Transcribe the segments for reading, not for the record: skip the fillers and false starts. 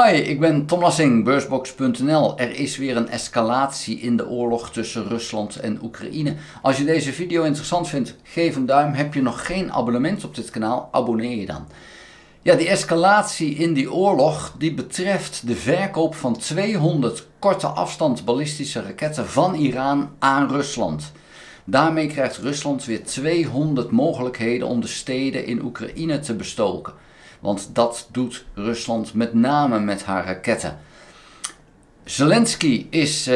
Hi, ik ben Tom Lassing, beursbox.nl. Er is weer een escalatie in de oorlog tussen Rusland en Oekraïne. Als je deze video interessant vindt, geef een duim. Heb je nog geen abonnement op dit kanaal, abonneer je dan. Ja, die escalatie in die oorlog die betreft de verkoop van 200 korte afstand ballistische raketten van Iran aan Rusland. Daarmee krijgt Rusland weer 200 mogelijkheden om de steden in Oekraïne te bestoken. Want dat doet Rusland met name met haar raketten. Zelensky is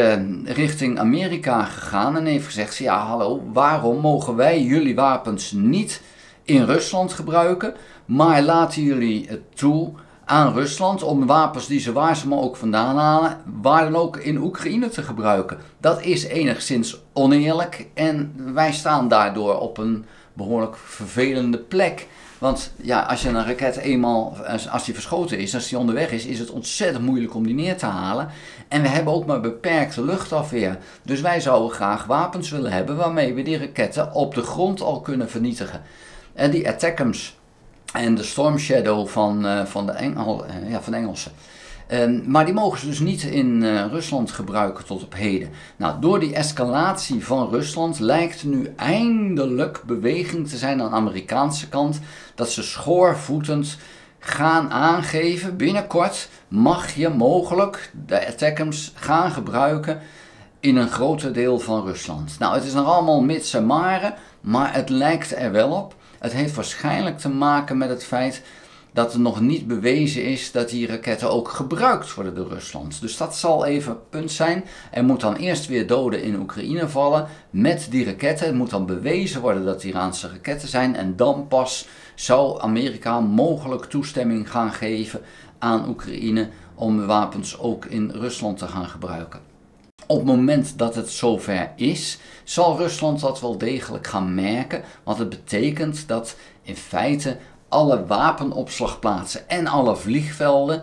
richting Amerika gegaan en heeft gezegd: ja, hallo, waarom mogen wij jullie wapens niet in Rusland gebruiken, maar laten jullie het toe aan Rusland om wapens die ze waar ze maar ook vandaan halen, waar dan ook in Oekraïne te gebruiken. Dat is enigszins oneerlijk en wij staan daardoor op een behoorlijk vervelende plek. Want ja, als je een raket eenmaal, als die verschoten is, als die onderweg is het ontzettend moeilijk om die neer te halen. En we hebben ook maar beperkte luchtafweer. Dus wij zouden graag wapens willen hebben waarmee we die raketten op de grond al kunnen vernietigen. En die ATACMS en de Storm Shadow van de Engelsen. Maar die mogen ze dus niet in Rusland gebruiken tot op heden. Nou, door die escalatie van Rusland lijkt er nu eindelijk beweging te zijn aan de Amerikaanse kant dat ze schoorvoetend gaan aangeven: binnenkort mag je mogelijk de ATACMS gaan gebruiken in een groot deel van Rusland. Nou, het is nog allemaal mits en maren, maar het lijkt er wel op. Het heeft waarschijnlijk te maken met het feit dat er nog niet bewezen is dat die raketten ook gebruikt worden door Rusland. Dus dat zal even een punt zijn. Er moet dan eerst weer doden in Oekraïne vallen met die raketten. Het moet dan bewezen worden dat het Iraanse raketten zijn. En dan pas zou Amerika mogelijk toestemming gaan geven aan Oekraïne om de wapens ook in Rusland te gaan gebruiken. Op het moment dat het zover is, zal Rusland dat wel degelijk gaan merken. Want het betekent dat in feite alle wapenopslagplaatsen en alle vliegvelden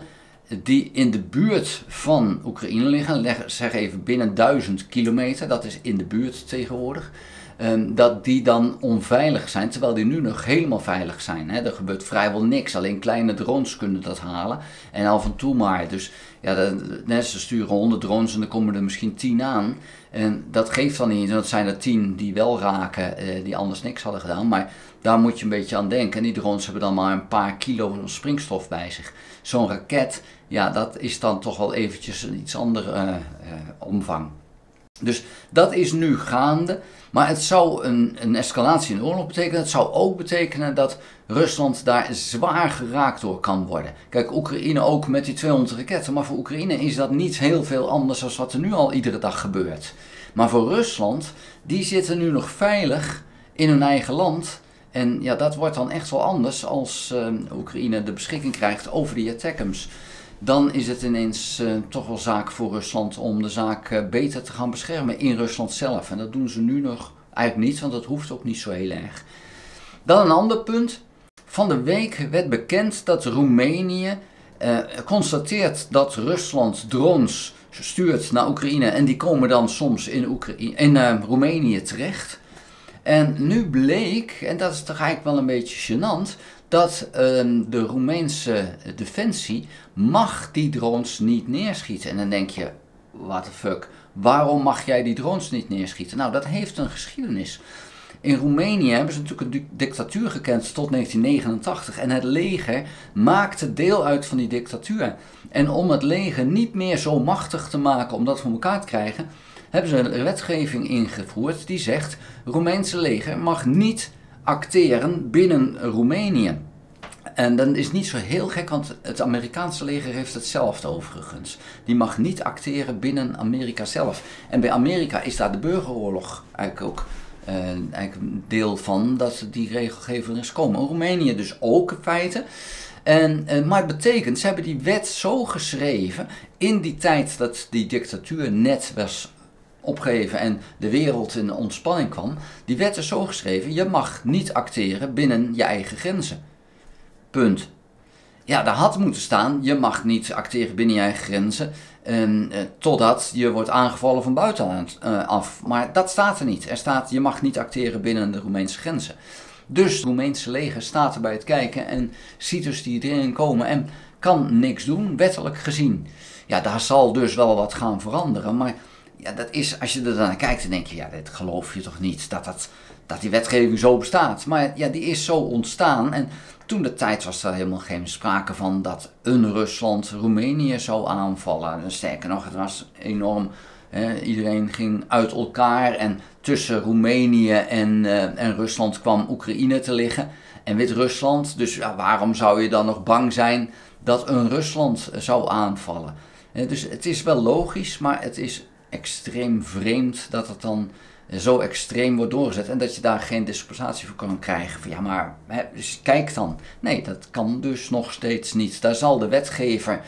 die in de buurt van Oekraïne liggen, zeg even binnen 1000 kilometer, dat is in de buurt tegenwoordig, dat die dan onveilig zijn, terwijl die nu nog helemaal veilig zijn. Er gebeurt vrijwel niks, alleen kleine drones kunnen dat halen en af en toe maar. Dus ja, ze sturen 100 drones en dan komen er misschien 10 aan. En dat geeft dan niet, dat zijn er 10 die wel raken, die anders niks hadden gedaan. Maar daar moet je een beetje aan denken. En die drones hebben dan maar een paar kilo springstof bij zich. Zo'n raket, ja, dat is dan toch wel eventjes een iets andere omvang. Dus dat is nu gaande. Maar het zou een escalatie in de oorlog betekenen. Het zou ook betekenen dat Rusland daar zwaar geraakt door kan worden. Kijk, Oekraïne ook met die 200 raketten. Maar voor Oekraïne is dat niet heel veel anders dan wat er nu al iedere dag gebeurt. Maar voor Rusland, die zitten nu nog veilig in hun eigen land. En ja, dat wordt dan echt wel anders als Oekraïne de beschikking krijgt over die ATACMS. Dan is het ineens toch wel zaak voor Rusland om de zaak beter te gaan beschermen in Rusland zelf. En dat doen ze nu nog eigenlijk niet, want dat hoeft ook niet zo heel erg. Dan een ander punt. Van de week werd bekend dat Roemenië constateert dat Rusland drones stuurt naar Oekraïne. En die komen dan soms in Roemenië terecht. En nu bleek, en dat is toch eigenlijk wel een beetje gênant, dat de Roemeense defensie mag die drones niet neerschieten. En dan denk je, what the fuck, waarom mag jij die drones niet neerschieten? Nou, dat heeft een geschiedenis. In Roemenië hebben ze natuurlijk een dictatuur gekend tot 1989 en het leger maakte deel uit van die dictatuur. En om het leger niet meer zo machtig te maken om dat voor elkaar te krijgen, hebben ze een wetgeving ingevoerd die zegt: Roemeense leger mag niet acteren binnen Roemenië. En dat is niet zo heel gek, want het Amerikaanse leger heeft hetzelfde overigens. Die mag niet acteren binnen Amerika zelf. En bij Amerika is daar de burgeroorlog eigenlijk ook een deel van dat die regelgeving is komen. Roemenië dus ook in feite. Maar het betekent, ze hebben die wet zo geschreven in die tijd dat die dictatuur net was opgeheven en de wereld in ontspanning kwam. Die wet is zo geschreven: je mag niet acteren binnen je eigen grenzen. Punt. Ja, daar had moeten staan: je mag niet acteren binnen je eigen grenzen totdat je wordt aangevallen van buitenaf. Maar dat staat er niet. Er staat: je mag niet acteren binnen de Roemeense grenzen. Dus het Roemeense leger staat er bij het kijken en ziet dus die erin komen en kan niks doen, wettelijk gezien. Ja, daar zal dus wel wat gaan veranderen, maar ja, dat is, als je er dan naar kijkt, dan denk je, ja, dit geloof je toch niet, dat die wetgeving zo bestaat. Maar ja, die is zo ontstaan en toen de tijd was er helemaal geen sprake van dat een Rusland Roemenië zou aanvallen. En sterker nog, het was enorm, iedereen ging uit elkaar en tussen Roemenië en Rusland kwam Oekraïne te liggen en Wit-Rusland. Dus ja, waarom zou je dan nog bang zijn dat een Rusland zou aanvallen? Dus het is wel logisch, maar het is extreem vreemd dat het dan zo extreem wordt doorgezet en dat je daar geen dispensatie voor kan krijgen. Van, ja, maar dus kijk dan. Nee, dat kan dus nog steeds niet. Daar zal de wetgever,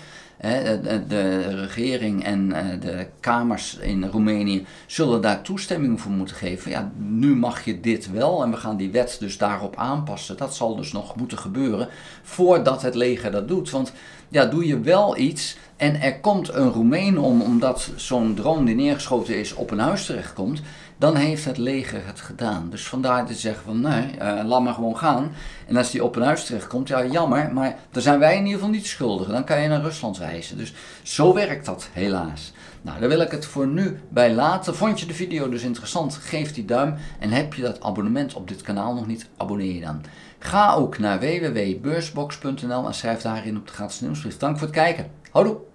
de regering en de kamers in Roemenië zullen daar toestemming voor moeten geven. Ja, nu mag je dit wel en we gaan die wet dus daarop aanpassen. Dat zal dus nog moeten gebeuren voordat het leger dat doet. Want ja, doe je wel iets en er komt een Roemeen omdat zo'n drone die neergeschoten is op een huis terechtkomt, dan heeft het leger het gedaan. Dus vandaar te zeggen van nee, laat maar gewoon gaan. En als die op een huis terechtkomt, ja jammer, maar dan zijn wij in ieder geval niet schuldig. Dan kan je naar Rusland wijzen. Dus zo werkt dat helaas. Nou, daar wil ik het voor nu bij laten. Vond je de video dus interessant? Geef die duim. En heb je dat abonnement op dit kanaal nog niet? Abonneer je dan. Ga ook naar www.beursbox.nl en schrijf daarin op de gratis nieuwsbrief. Dank voor het kijken. Houdoe!